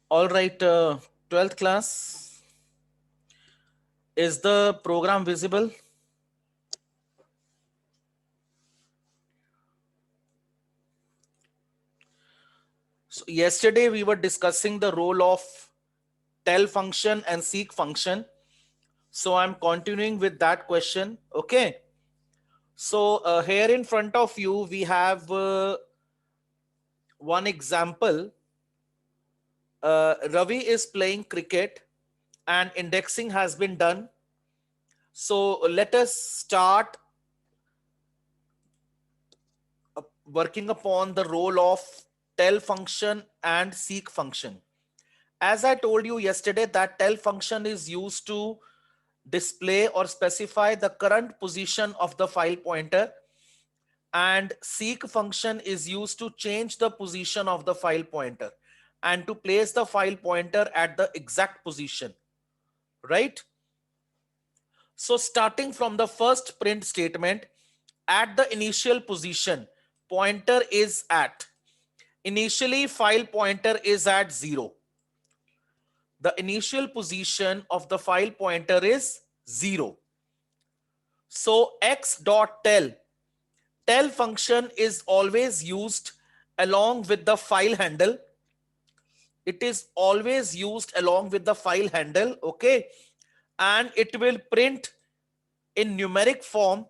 All right, 12th class. Is the program visible? So yesterday we were discussing the role of tell function and seek function. So I'm continuing with that question. Okay. So here in front of you, we have one example. Ravi is playing cricket and indexing has been done. So let us start working upon the role of tell function and seek function. As I told you yesterday, that tell function is used to display or specify the current position of the file pointer, and seek function is used to change the position of the file pointer and to place the file pointer at the exact position, right? So starting from the first print statement, at the initial position, pointer is at. Initially, file pointer is at 0. The initial position of the file pointer is 0. So x dot tell function is always used along with the file handle. It is always used along with the file handle, okay? And it will print in numeric form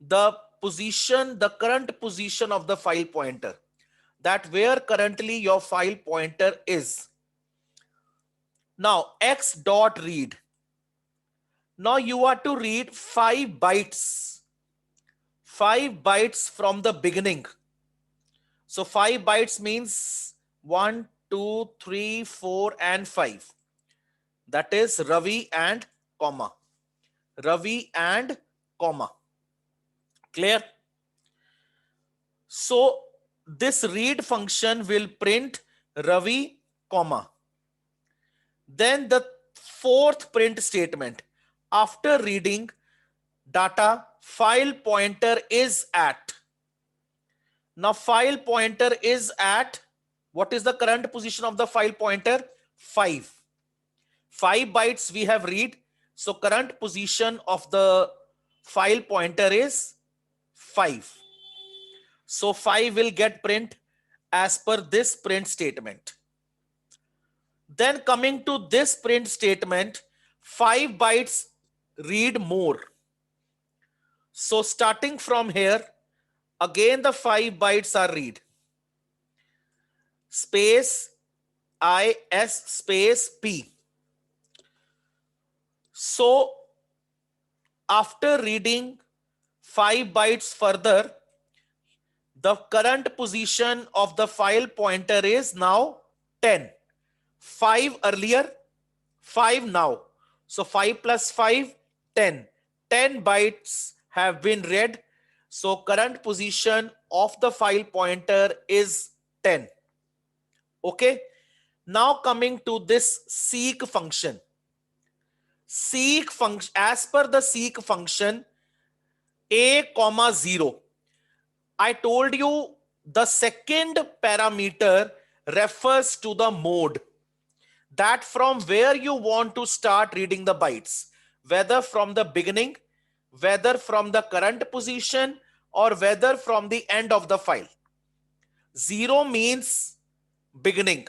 the position, the current position of the file pointer, that where currently your file pointer is. Now x dot read. Now you are to read 5 bytes. 5 bytes from the beginning. So 5 bytes means 1, 2, 3, 4, and 5. That is Ravi and comma. Ravi and comma. Clear? So this read function will print Ravi, comma. Then the fourth print statement. After reading data, file pointer is at. Now file pointer is at, what is the current position of the file pointer? 5. 5 bytes we have read. So current position of the file pointer is 5. So 5 will get print as per this print statement. Then coming to this print statement, 5 bytes read more. So starting from here, again the 5 bytes are read. Space is space p. So after reading 5 bytes further, the current position of the file pointer is now 10. 5 earlier, 5 now. So 5 plus 5, 10. 10 bytes have been read. So current position of the file pointer is 10. Okay. Now coming to this seek function. Seek function, as per the seek function, a comma 0. I told you the second parameter refers to the mode, that from where you want to start reading the bytes, whether from the beginning, whether from the current position, or whether from the end of the file. 0 means beginning,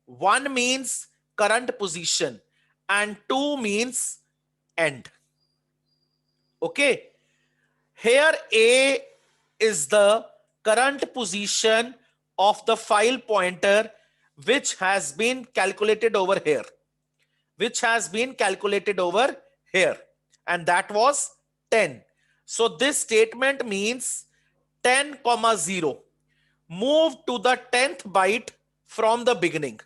1 means current position, and 2 means end. Okay. Here A is the current position of the file pointer which has been calculated over here. And that was 10. So this statement means 10, 0. Move to the 10th byte from the beginning.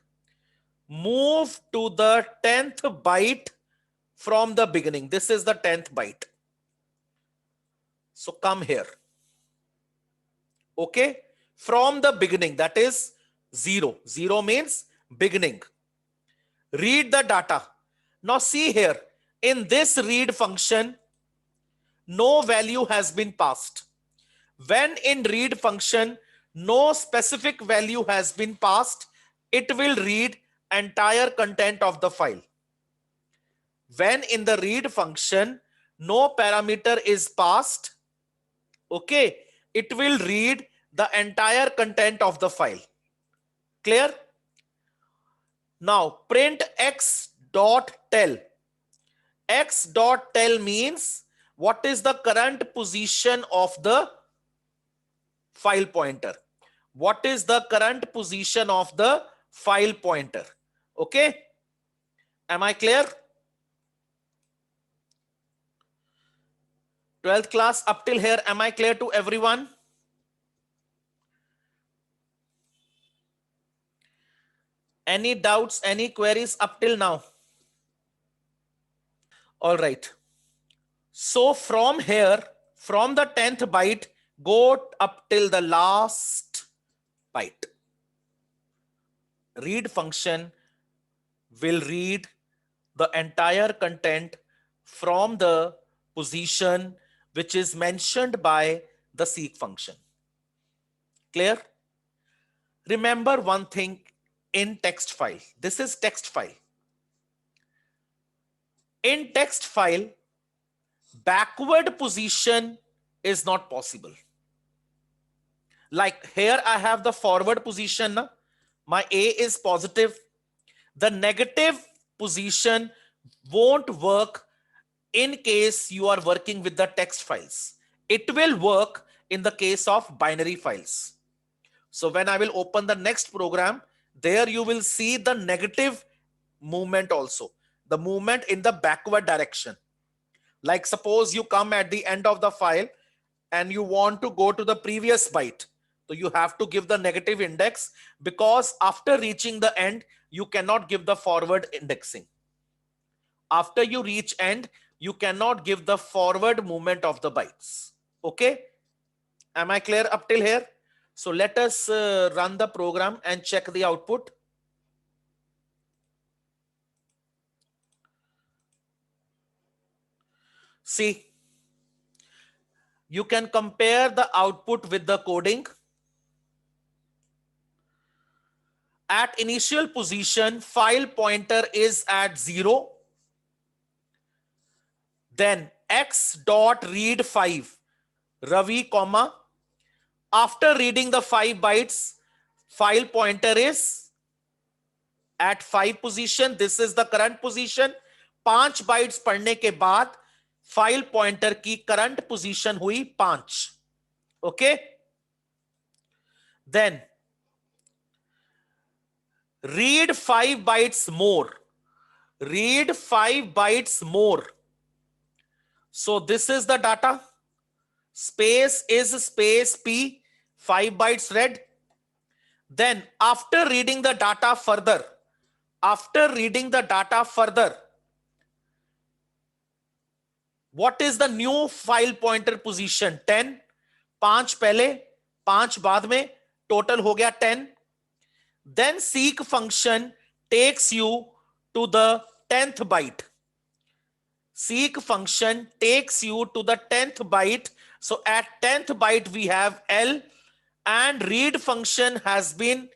Move to the 10th byte from the beginning. This is the 10th byte. So come here. Okay. From the beginning, that is 0. 0 means beginning. Read the data. Now see here, in this read function, no value has been passed. When in read function, no specific value has been passed, it will read entire content of the file. When in the read function, no parameter is passed, okay, it will read the entire content of the file. Clear? Now print x dot tell. X dot tell means what is the current position of the file pointer. What is the current position of the file pointer? Okay. Am I clear? 12th class up till here, am I clear to everyone? Any doubts, any queries up till now? All right. So from here, from the 10th byte, go up till the last byte. Read function will read the entire content from the position which is mentioned by the seek function. Clear? Remember one thing in text file. This is text file. In text file, backward position is not possible. Like here I have the forward position. My A is positive. The negative position won't work in case you are working with the text files. It will work in the case of binary files. So when I will open the next program, there you will see the negative movement also, the movement in the backward direction. Like suppose you come at the end of the file and you want to go to the previous byte. So you have to give the negative index, because after reaching the end, you cannot give the forward indexing. After you reach end, you cannot give the forward movement of the bytes. Okay. Am I clear up till here? So let us run the program and check the output. See, you can compare the output with the coding. At initial position, file pointer is at 0. Then x dot read 5, Ravi, comma. After reading the 5 bytes, file pointer is at 5 position. This is the current position. 5 bytes पढ़ने के बाद file pointer की current position हुई 5. Okay. Then read 5 bytes more. Read 5 bytes more. So this is the data. Space is space P, 5 bytes read. Then after reading the data further, what is the new file pointer position? 10. 5 पहले, 5 बाद में, total हो गया 10. Then seek function takes you to the 10th byte. Seek function takes you to the 10th byte. So at 10th byte we have L, and read function has been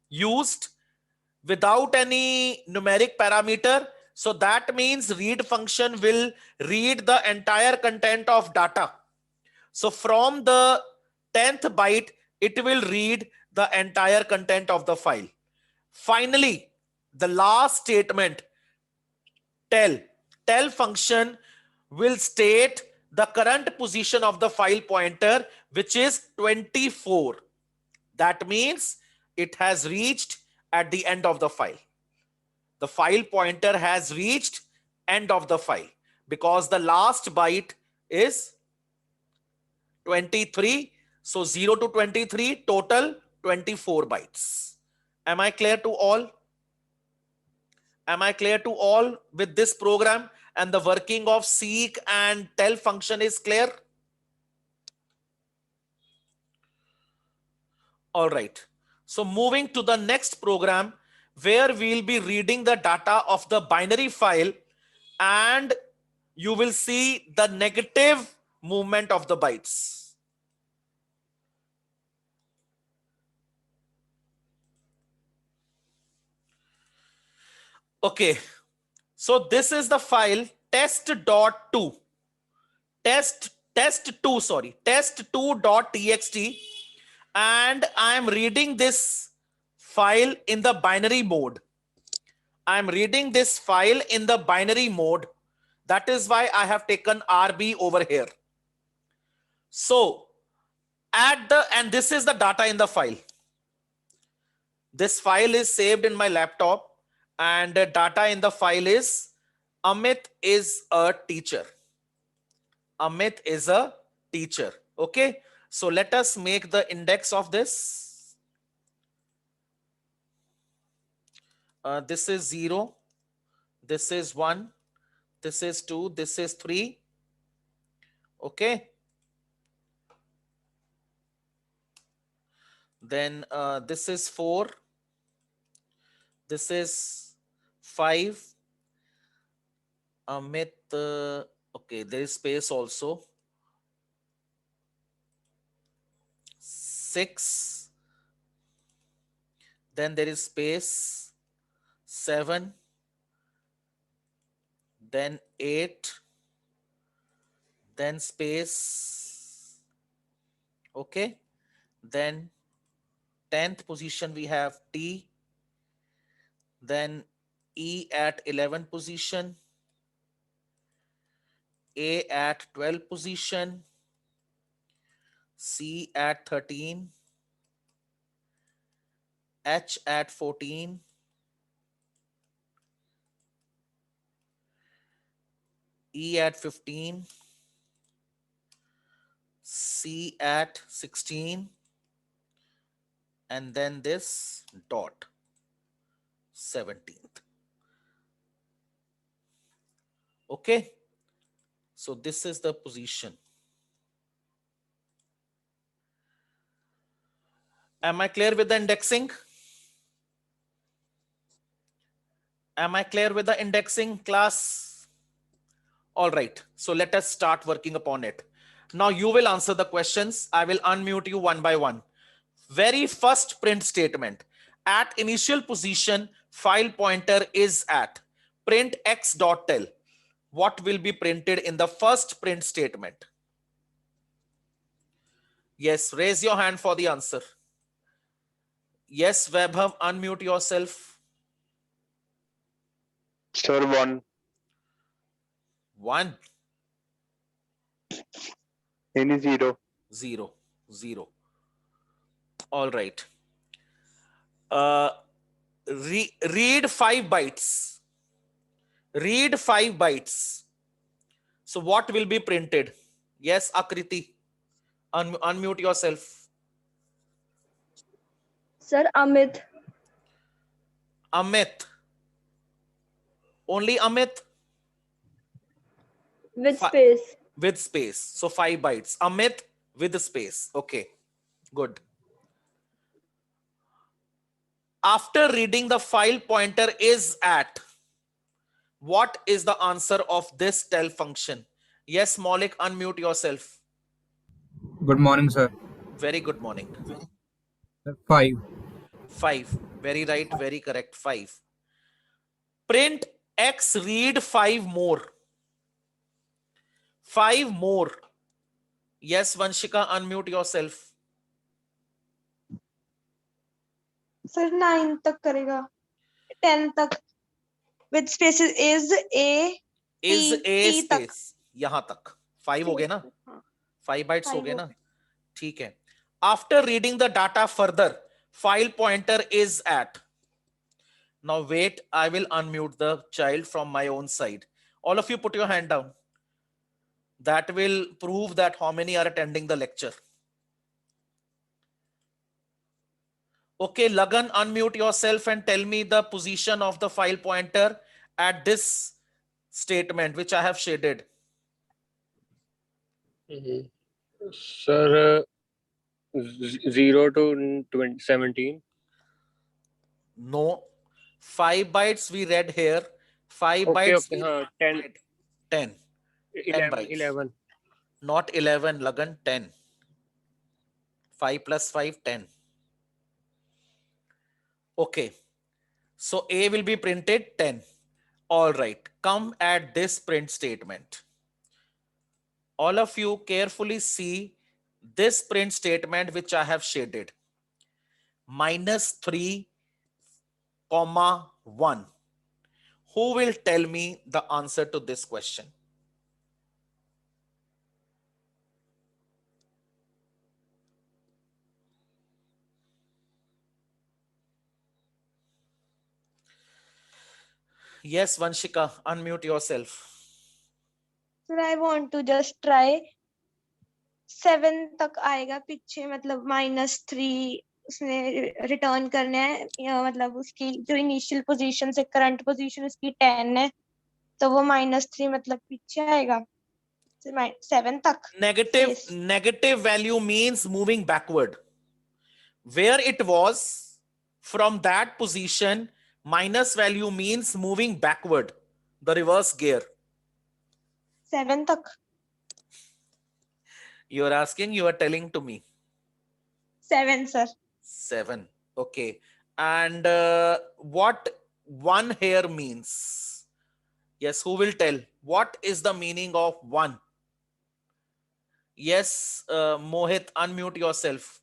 used without any numeric parameter. So that means read function will read the entire content of data. So from the 10th byte, it will read the entire content of the file. Finally, the last statement, tell function will state the current position of the file pointer, which is 24. That means it has reached at the end of the file. The file pointer has reached end of the file because the last byte is 23. So 0 to 23, total 24 bytes. Am I clear to all? Am I clear to all with this program? And the working of seek and tell function is clear? All right. So moving to the next program, where we'll be reading the data of the binary file, and you will see the negative movement of the bytes. Okay, so this is the file test.2, test2.txt, and I am reading this file in the binary mode. I'm reading this file in the binary mode. That is why I have taken RB over here. So and this is the data in the file. This file is saved in my laptop, and the data in the file is Amit is a teacher. Amit is a teacher. Okay. So let us make the index of this. This is 0. This is 1. This is 2. This is 3. Okay. Then this is 4. This is 5. Amit, okay, there is space also. 6. Then there is space. 7. Then 8. Then space. Okay. Then 10th position we have T. Then E at 11th position. A at 12th position. C at 13. H at 14. E at 15. C at 16. And then this dot 17th. Okay. So this is the position. Am I clear with the indexing? Am I clear with the indexing, class? All right. So let us start working upon it. Now you will answer the questions. I will unmute you one by one. Very first print statement. At initial position, file pointer is at print x.tell. What will be printed in the first print statement? Yes, raise your hand for the answer. Yes, Vaibhav, unmute yourself. Sir, 1. 1. Any 0. 0. 0. All right. Read 5 bytes. Read 5 bytes. So what will be printed? Yes, Akriti. Unmute yourself. Sir, Amit. Amit. Only Amit? With space. With space. So 5 bytes. Amit with space. Okay. Good. After reading the file pointer is at, what is the answer of this tell function? Yes, Maulik, unmute yourself. Good morning, sir. Very good morning. 5. 5. Very right, very correct. 5. Print x read 5 more. 5 more. Yes, Vanshika, unmute yourself. Sir 9 तक करेगा 10 तक with spaces is a Is T, a T तक space. यहाँ तक 5 हो गए ना, 5 bytes हो गए ना, ठीक है. After reading the data further, file pointer is at. Now wait, I will unmute the child from my own side. All of you put your hand down. That will prove that how many are attending the lecture. Okay, Lagan, unmute yourself and tell me the position of the file pointer at this statement, which I have shaded. Sir, 0 to 17. No. 5 bytes we read here. 5 bytes. Okay. 10. 10. 10 bytes. 11. Not 11, Lagan, 10. 5 plus 5, 10. Okay. So A will be printed 10. All right, come at this print statement. All of you carefully see this print statement which I have shaded. -3, 1. Who will tell me the answer to this question? Yes, Vanshika, unmute yourself. Sir, I want to just try 7 तक आएगा पीछे मतलब -3 उसने return करना है या मतलब उसकी जो इनिशियल पोजीशन से करंट पोजीशन उसकी 10 है तो वो -3 मतलब पीछे आएगा 7 तक Negative value means moving backward. Where it was, from that position, minus value means moving backward, the reverse gear. 7 तक You are asking, you are telling to me. 7 sir. 7. Okay. And what 1 here means? Yes, who will tell? What is the meaning of 1? Yes, Mohit, unmute yourself.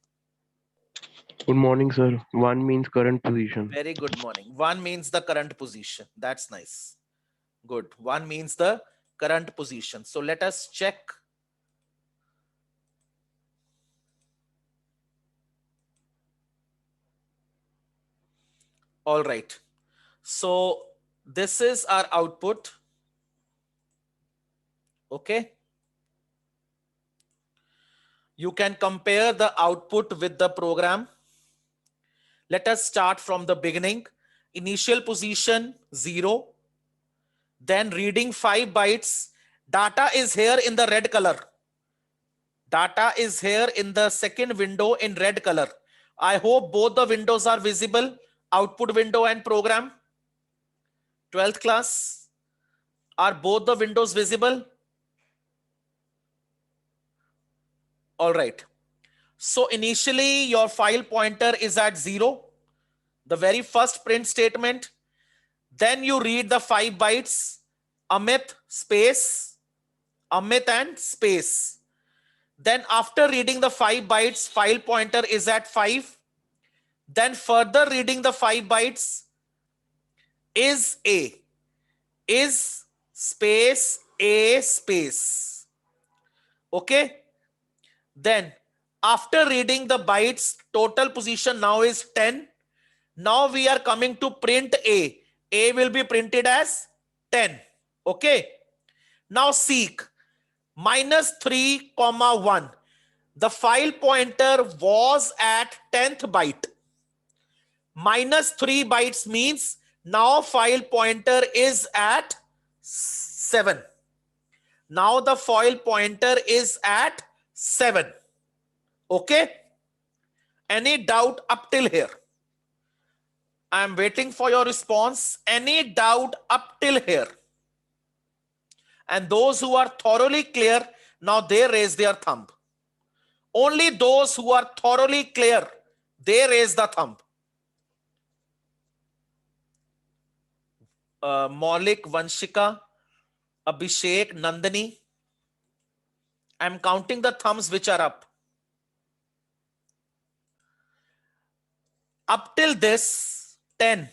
Good morning, sir. 1 means current position. Very good morning. 1 means the current position. That's nice. Good. 1 means the current position. So let us check. All right. So this is our output. Okay. You can compare the output with the program. Let us start from the beginning. Initial position 0. Then reading 5 bytes. Data is here in the red color. Data is here in the second window in red color. I hope both the windows are visible. Output window and program. 12th class. Are both the windows visible? All right. So initially your file pointer is at 0. The very first print statement. Then you read the 5 bytes. Amit space. Amit and space. Then after reading the 5 bytes, file pointer is at 5. Then further reading the 5 bytes is A. Is space A space. Okay. Then after reading the bytes, total position now is 10. Now we are coming to print A. A will be printed as 10. Okay. Now seek -3, 1. The file pointer was at 10th byte. -3 bytes means now file pointer is at 7. Now the file pointer is at 7. Okay. Any doubt up till here? I am waiting for your response. Any doubt up till here? And those who are thoroughly clear, now they raise their thumb. Only those who are thoroughly clear, they raise the thumb. Maulik, Vanshika, Abhishek, Nandini. I'm counting the thumbs which are up. Up till this, 10.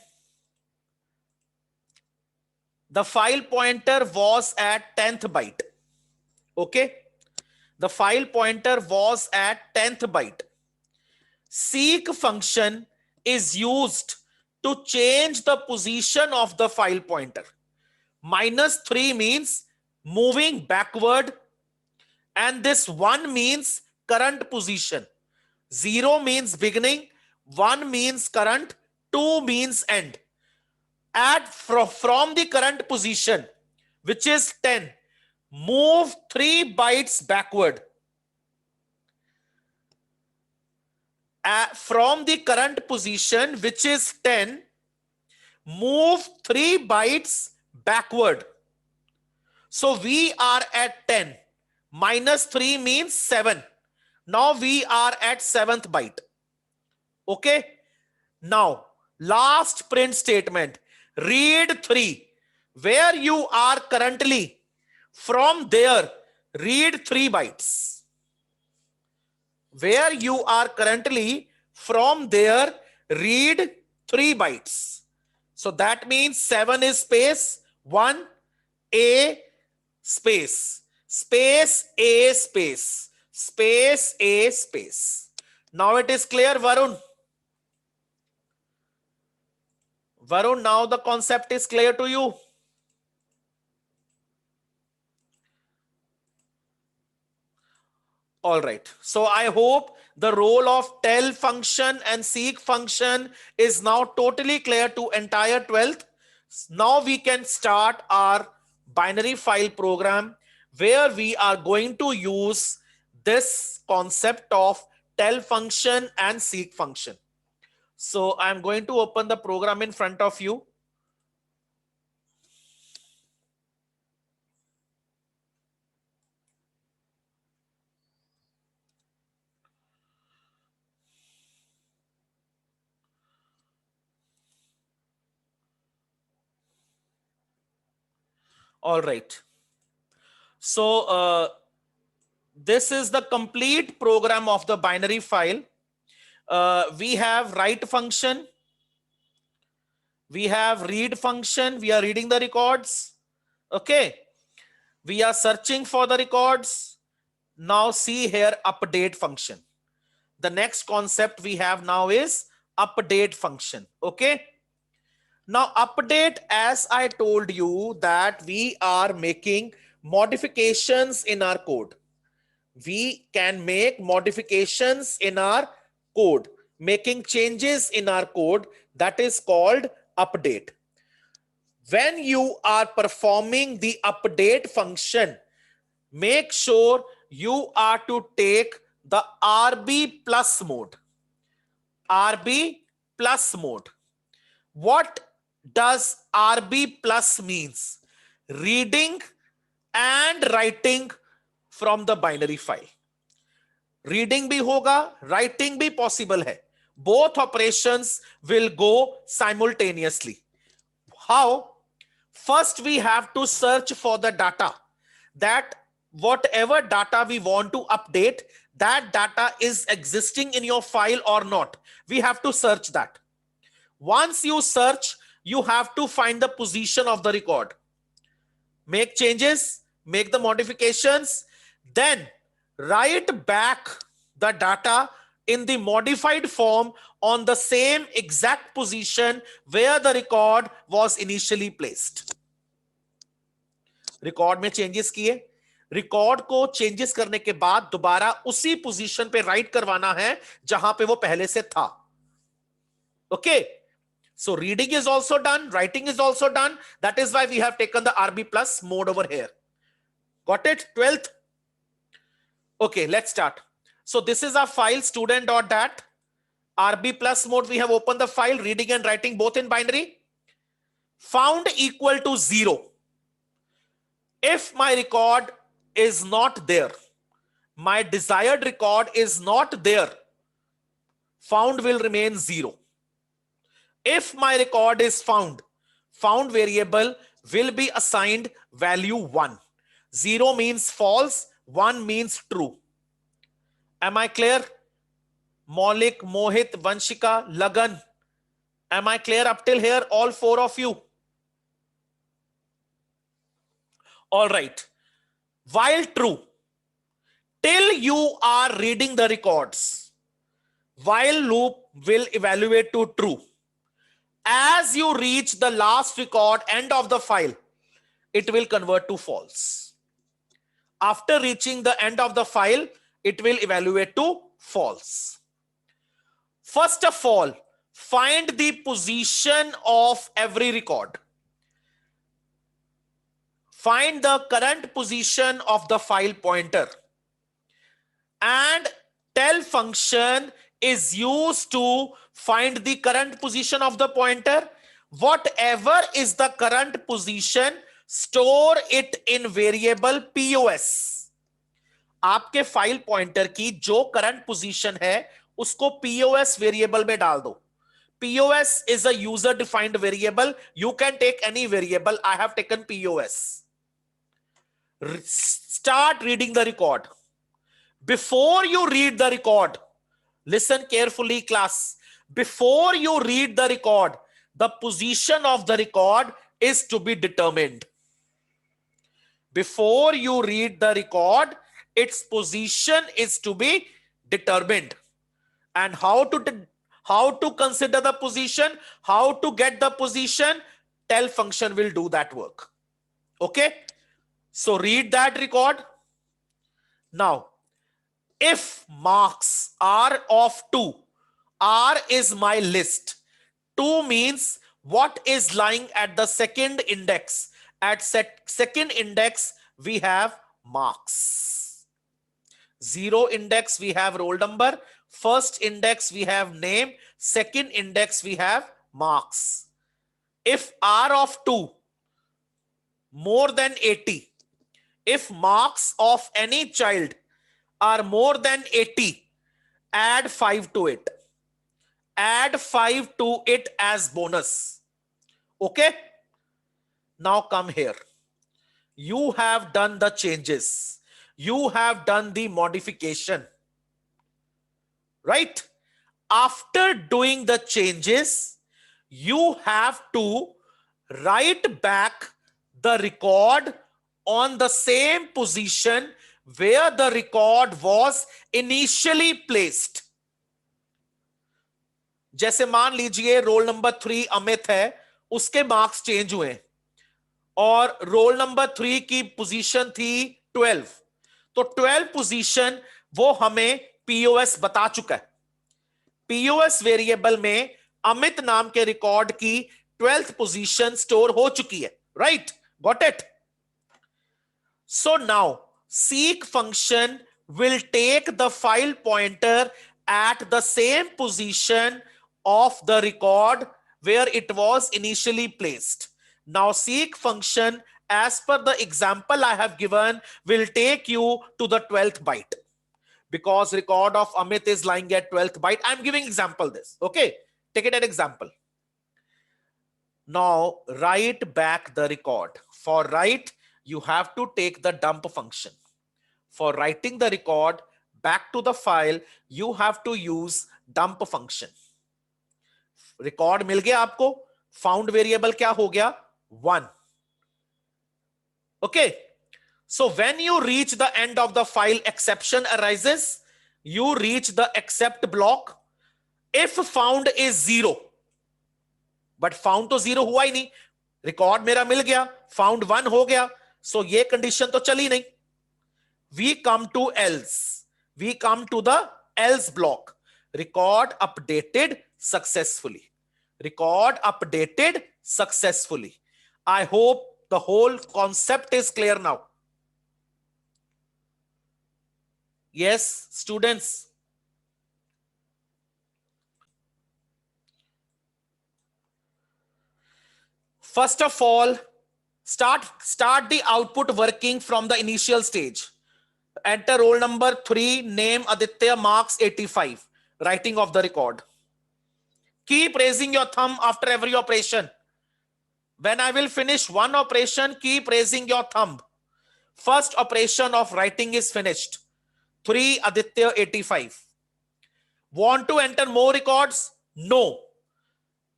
The file pointer was at 10th byte. Okay. The file pointer was at 10th byte. Seek function is used to change the position of the file pointer. -3 means moving backward. And this 1 means current position. 0 means beginning. 1 means current. 2 means end. Add from the current position, which is 10, move 3 bytes backward. From the current position, which is 10, move 3 bytes backward. So we are at 10. -3 means 7. Now we are at 7th byte. Okay. Now Last print statement. Read 3. Where you are currently, from there, read 3 bytes. Where you are currently, from there, read 3 bytes. So that means 7 is space, 1, A, space, space, A, space, space, A, space. Now it is clear, Varun? Varun, now the concept is clear to you? All right. So I hope the role of tell function and seek function is now totally clear to entire 12th. Now we can start our binary file program where we are going to use this concept of tell function and seek function. So I'm going to open the program in front of you. All right. So this is the complete program of the binary file. We have write function. We have read function. We are reading the records. Okay. We are searching for the records. Now see here update function. The next concept we have now is update function. Okay. Now update, as I told you that we are making modifications in our code. We can make modifications in our code, making changes in our code. That is called update. When you are performing the update function, make sure you are to take the RB plus mode. RB plus mode. What does RB plus means? Reading and writing from the binary file. Reading bhi hoga, writing bhi possible hai. Both operations will go simultaneously. How? First we have to search for the data. That whatever data we want to update, that data is existing in your file or not. We have to search that. Once you search, you have to find the position of the record. Make changes, make the modifications, then write back the data in the modified form on the same exact position where the record was initially placed. Record में changes किए, record को changes करने के बाद दोबारा उसी position पे write करवाना है जहां पे वो पहले से था. Okay. So reading is also done, writing is also done. That is why we have taken the RB plus mode over here. Got it? 12th. Okay, let's start. So this is our file student.dat. RB plus mode, we have opened the file, reading and writing both in binary. Found equal to 0. If my record is not there, my desired record is not there, found will remain 0. If my record is found, found variable will be assigned value 1. 0 means false, 1 means true. Am I clear? Maulik, Mohit, Vanshika, Lagan. Am I clear up till here? All 4 of you. All right. While true, till you are reading the records, while loop will evaluate to true. As you reach the last record, end of the file, it will convert to false. After reaching the end of the file, it will evaluate to false. First of all, find the position of every record. Find the current position of the file pointer. And tell function is used to find the current position of the pointer. Whatever is the current position, store it in variable POS. आपके file pointer की जो current position है उसको POS variable में डाल दो. POS is a user defined variable. You can take any variable. I have taken POS. Start reading the record. Before you read the record, listen carefully, class. Before you read the record, the position of the record is to be determined. Before you read the record, its position is to be determined. And how to consider the position, how to get the position, tell function will do that work. Okay, so read that record. Now, if marks are of 2, R is my list. 2 means what is lying at the second index. At second index, we have marks. 0 index, we have roll number. First index, we have name. Second index, we have marks. If R of 2 more than 80, if marks of any child are more than 80, add 5 to it. Add 5 to it as bonus. Okay? Now come here. You have done the changes. You have done the modification. Right? After doing the changes, you have to write back the record on the same position where the record was initially placed. जैसे मान लीजिए roll number 3 Amit है, उसके marks change हुए और roll number 3 की position थी 12, तो 12 पोजीशन वो हमें पीओएस बता चुका है. पीओएस वेरिएबल में अमित नाम के रिकॉर्ड की 12th पोजीशन स्टोर हो चुकी है. Right, got it? So now seek function will take the file pointer at the same position of the record where it was initially placed. Now seek function, as per the example I have given, will take you to the 12th byte. Because record of Amit is lying at 12th byte. I'm giving example this. Okay, take it an example. Now write back the record. For write, you have to take the dump function. For writing the record back to the file, you have to use dump function. Record मिल गया आपको, found variable क्या हो गया? 1. Okay. So when you reach the end of the file, exception arises. You reach the except block. If found is 0, but found तो 0 हुआ ही नहीं, record मेरा मिल गया, found 1 हो गया, so ये condition तो चली नहीं. We come to else. We come to the else block. Record updated successfully. Record updated successfully. I hope the whole concept is clear now. Yes, students. First of all, start the output working from the initial stage. Enter roll number 3, name Aditya, marks 85. Writing of the record. Keep raising your thumb after every operation. When I will finish one operation, keep raising your thumb. First operation of writing is finished. 3 Aditya 85. Want to enter more records? No.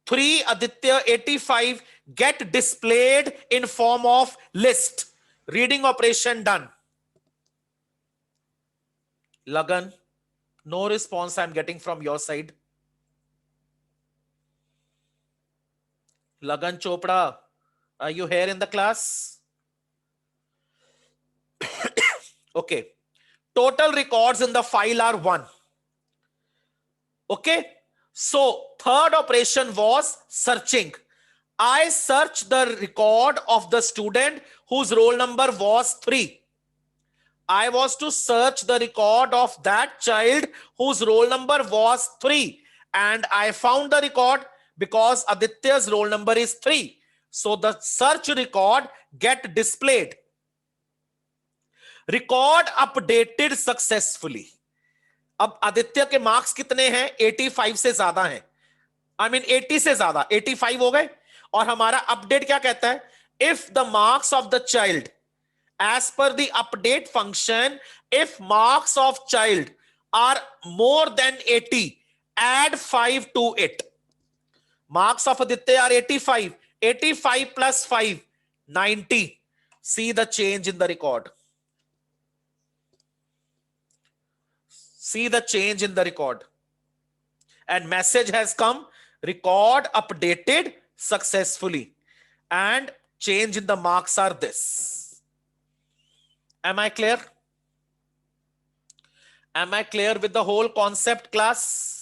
3 Aditya 85 get displayed in form of list. Reading operation done. Lagan, no response I'm getting from your side. Lagan Chopra, are you here in the class? Okay. Total records in the file are 1. Okay. So third operation was searching. I searched the record of the student whose roll number was 3. I was to search the record of that child whose roll number was 3. And I found the record because Aditya's roll number is 3. So the search record get displayed. Record updated successfully. अब आदित्य के marks कितने हैं? 85 से ज्यादा हैं. I mean 80 से ज्यादा, 85 हो गए। और हमारा अपडेट क्या कहता है? If the marks of the child as per the update function, if marks of child are more than 80, add 5 to it. Marks of Aditya are 85. 85 plus 5, 90. See the change in the record. See the change in the record. And message has come, record updated successfully. And change in the marks are this. Am I clear? Am I clear with the whole concept, class?